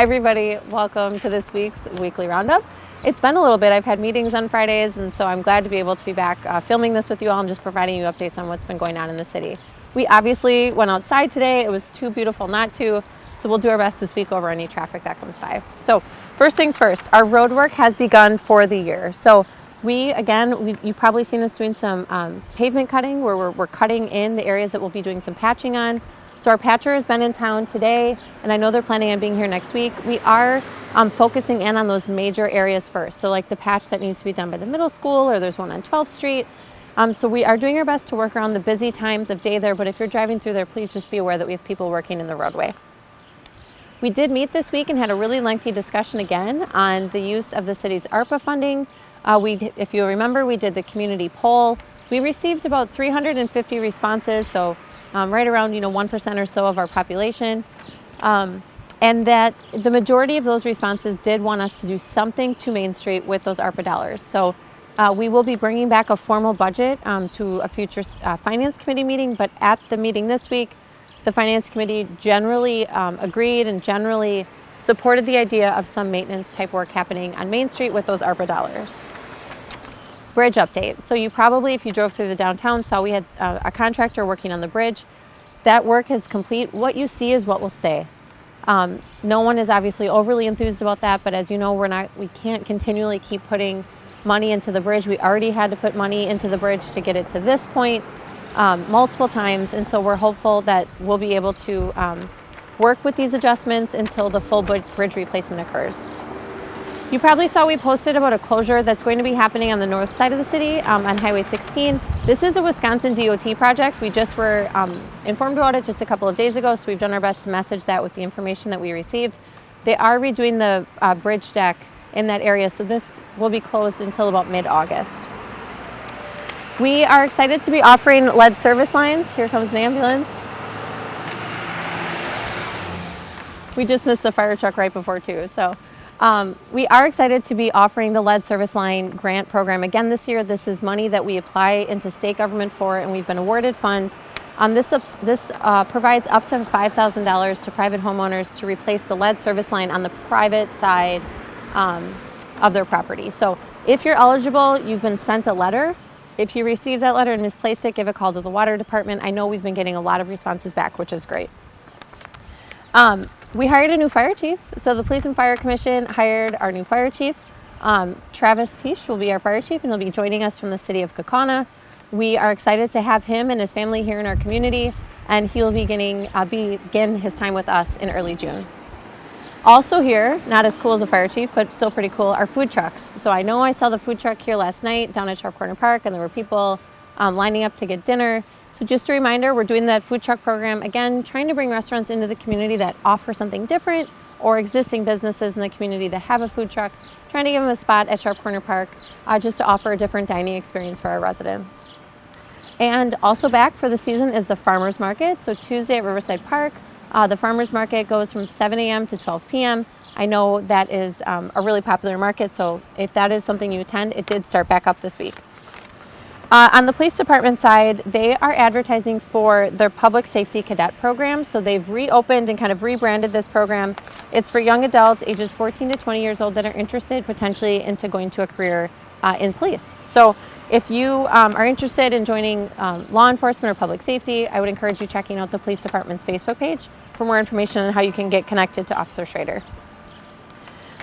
Hi everybody, welcome to this week's weekly roundup. It's been a little bit. I've had meetings on Fridays, and so I'm glad to be able to be back filming this with you all and just providing you updates on what's been going on in the city. We obviously went outside today. It was too beautiful not to, so we'll do our best to speak over any traffic that comes by. So first things first, our road work has begun for the year. So you've probably seen us doing some pavement cutting where we're cutting in the areas that we'll be doing some patching on. So our patcher has been in town today, and I know they're planning on being here next week. We are focusing in on those major areas first. So like the patch that needs to be done by the middle school, or there's one on 12th Street. So we are doing our best to work around the busy times of day there, but if you're driving through there, please just be aware that we have people working in the roadway. We did meet this week and had a really lengthy discussion again on the use of the city's ARPA funding. If you remember, we did the community poll. We received about 350 responses, so right around 1% or so of our population, and that the majority of those responses did want us to do something to Main Street with those ARPA dollars. So we will be bringing back a formal budget to a future Finance Committee meeting, but at the meeting this week, the Finance Committee generally agreed and generally supported the idea of some maintenance type work happening on Main Street with those ARPA dollars. Bridge update. So you probably, if you drove through the downtown, saw we had a contractor working on the bridge. That work is complete. What you see is what will stay. No one is obviously overly enthused about that, but as you know, we can't continually keep putting money into the bridge. We already had to put money into the bridge to get it to this point multiple times, and so we're hopeful that we'll be able to work with these adjustments until the full bridge replacement occurs. You probably saw we posted about a closure that's going to be happening on the north side of the city on Highway 16. This is a Wisconsin DOT project. We just were informed about it just a couple of days ago, so we've done our best to message that with the information that we received. They are redoing the bridge deck in that area, so this will be closed until about mid-August. We are excited to be offering lead service lines. Here comes an ambulance. We just missed the fire truck right before too, so. We are excited to be offering the lead service line grant program again this year. This is money that we apply into state government for, and we've been awarded funds. This provides up to $5,000 to private homeowners to replace the lead service line on the private side of their property. So if you're eligible, you've been sent a letter. If you received that letter and misplaced it, give a call to the water department. I know we've been getting a lot of responses back, which is great. We hired a new fire chief. So the Police and Fire Commission hired our new fire chief. Travis Tisch will be our fire chief, and he'll be joining us from the city of Kaukauna. We are excited to have him and his family here in our community, and he will begin his time with us in early June. Also here, not as cool as a fire chief, but still pretty cool, are food trucks. So I know I saw the food truck here last night down at Sharp Corner Park, and there were people lining up to get dinner. So just a reminder, we're doing that food truck program, again, trying to bring restaurants into the community that offer something different, or existing businesses in the community that have a food truck, trying to give them a spot at Sharp Corner Park just to offer a different dining experience for our residents. And also back for the season is the Farmers Market. So Tuesday at Riverside Park, the Farmers Market goes from 7 a.m. to 12 p.m. I know that is a really popular market, so if that is something you attend, it did start back up this week. On the police department side, they are advertising for their public safety cadet program. So they've reopened and kind of rebranded this program. It's for young adults ages 14 to 20 years old that are interested potentially into going to a career in police. So if you are interested in joining law enforcement or public safety, I would encourage you checking out the police department's Facebook page for more information on how you can get connected to Officer Schrader.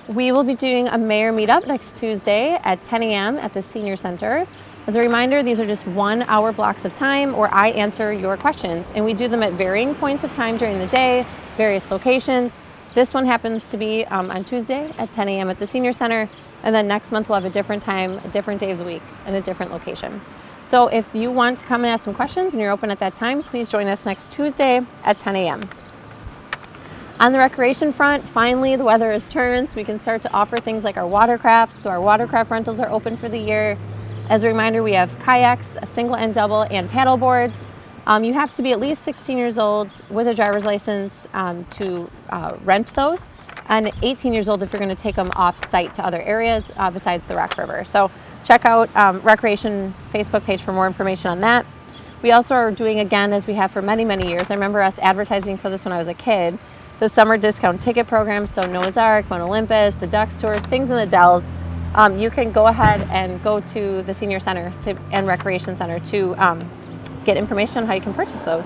We will be doing a mayor meetup next Tuesday at 10 a.m. at the Senior Center. As a reminder, these are just 1 hour blocks of time where I answer your questions, and we do them at varying points of time during the day, various locations. This one happens to be on Tuesday at 10 a.m. at the Senior Center, and then next month we'll have a different time, a different day of the week, and a different location. So if you want to come and ask some questions and you're open at that time, please join us next Tuesday at 10 a.m. On the recreation front, finally the weather has turned, so we can start to offer things like our watercraft. So our watercraft rentals are open for the year. As a reminder, we have kayaks, a single and double, and paddle boards. You have to be at least 16 years old with a driver's license to rent those, and 18 years old if you're going to take them off-site to other areas besides the Rock River. So check out Recreation Facebook page for more information on that. We also are doing, again, as we have for many, many years, I remember us advertising for this when I was a kid, the summer discount ticket program, so Noah's Ark, Mount Olympus, the Ducks Tours, things in the Dells. You can go ahead and go to the Senior Center and Recreation Center to get information on how you can purchase those.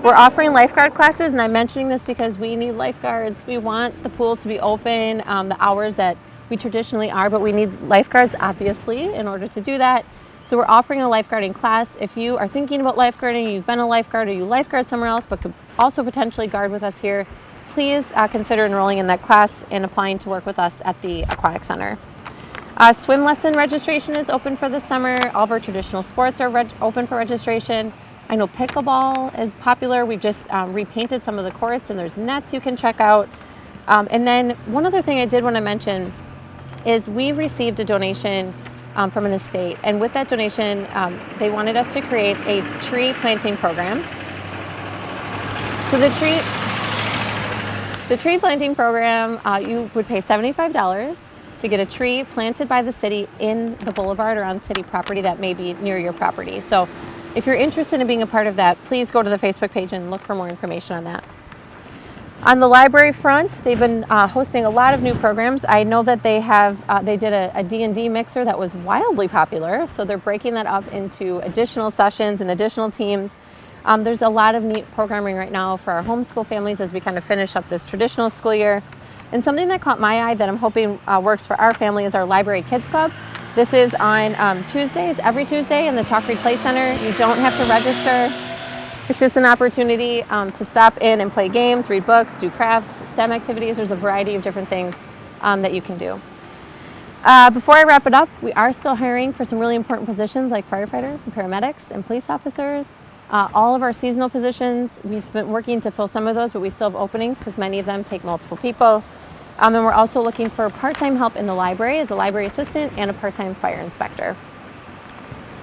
We're offering lifeguard classes, and I'm mentioning this because we need lifeguards. We want the pool to be open the hours that we traditionally are, but we need lifeguards, obviously, in order to do that. So we're offering a lifeguarding class. If you are thinking about lifeguarding, you've been a lifeguard, or you lifeguard somewhere else, but could also potentially guard with us here, please consider enrolling in that class and applying to work with us at the Aquatic Center. Swim lesson registration is open for the summer. All of our traditional sports are open for registration. I know pickleball is popular. We've just repainted some of the courts, and there's nets you can check out. And then one other thing I did want to mention is we received a donation from an estate, and with that donation, they wanted us to create a tree planting program. So the tree planting program, you would pay $75 to get a tree planted by the city in the boulevard or on city property that may be near your property. So if you're interested in being a part of that, please go to the Facebook page and look for more information on that. On the library front, they've been hosting a lot of new programs. I know that they did a D&D mixer that was wildly popular, so they're breaking that up into additional sessions and additional teams. There's a lot of neat programming right now for our homeschool families as we kind of finish up this traditional school year. And something that caught my eye that I'm hoping works for our family is our Library Kids Club. This is on Tuesdays, every Tuesday in the Talk Read Play Center. You don't have to register. It's just an opportunity to stop in and play games, read books, do crafts, STEM activities. There's a variety of different things that you can do. Before I wrap it up, we are still hiring for some really important positions like firefighters and paramedics and police officers. All of our seasonal positions, we've been working to fill some of those, but we still have openings because many of them take multiple people. And we're also looking for part-time help in the library as a library assistant and a part-time fire inspector.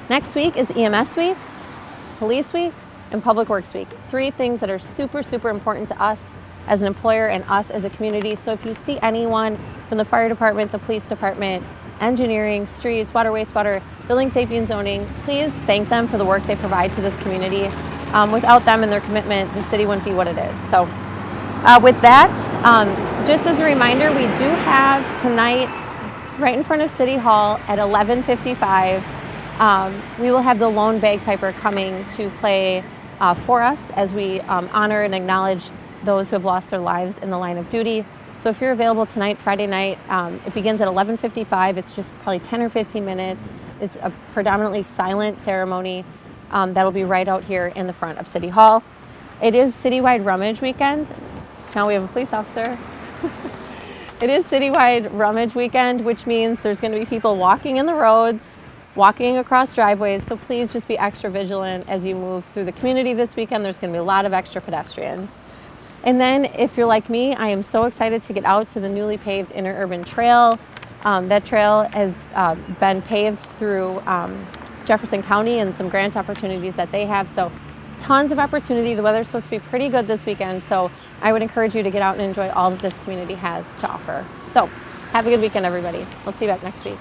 Next week is EMS week, police week, and Public Works Week. 3 things that are super, super important to us as an employer and us as a community. So if you see anyone from the fire department, the police department, engineering, streets, water, wastewater, building safety and zoning, please thank them for the work they provide to this community. Without them and their commitment, the city wouldn't be what it is. So with that, just as a reminder, we do have tonight, right in front of City Hall at 11:55, we will have the lone bagpiper coming to play for us as we honor and acknowledge those who have lost their lives in the line of duty. So if you're available tonight, Friday night, it begins at 11:55. It's just probably 10 or 15 minutes. It's a predominantly silent ceremony that will be right out here in the front of City Hall. It is Citywide Rummage Weekend. Now we have a police officer. It is Citywide Rummage Weekend, which means there's going to be people walking in the roads, walking across driveways, so please just be extra vigilant as you move through the community this weekend. There's going to be a lot of extra pedestrians. And then if you're like me, I am so excited to get out to the newly paved Interurban Trail. That trail has been paved through Jefferson County and some grant opportunities that they have. So tons of opportunity. The weather's supposed to be pretty good this weekend, so I would encourage you to get out and enjoy all that this community has to offer. So have a good weekend, everybody. We'll see you back next week.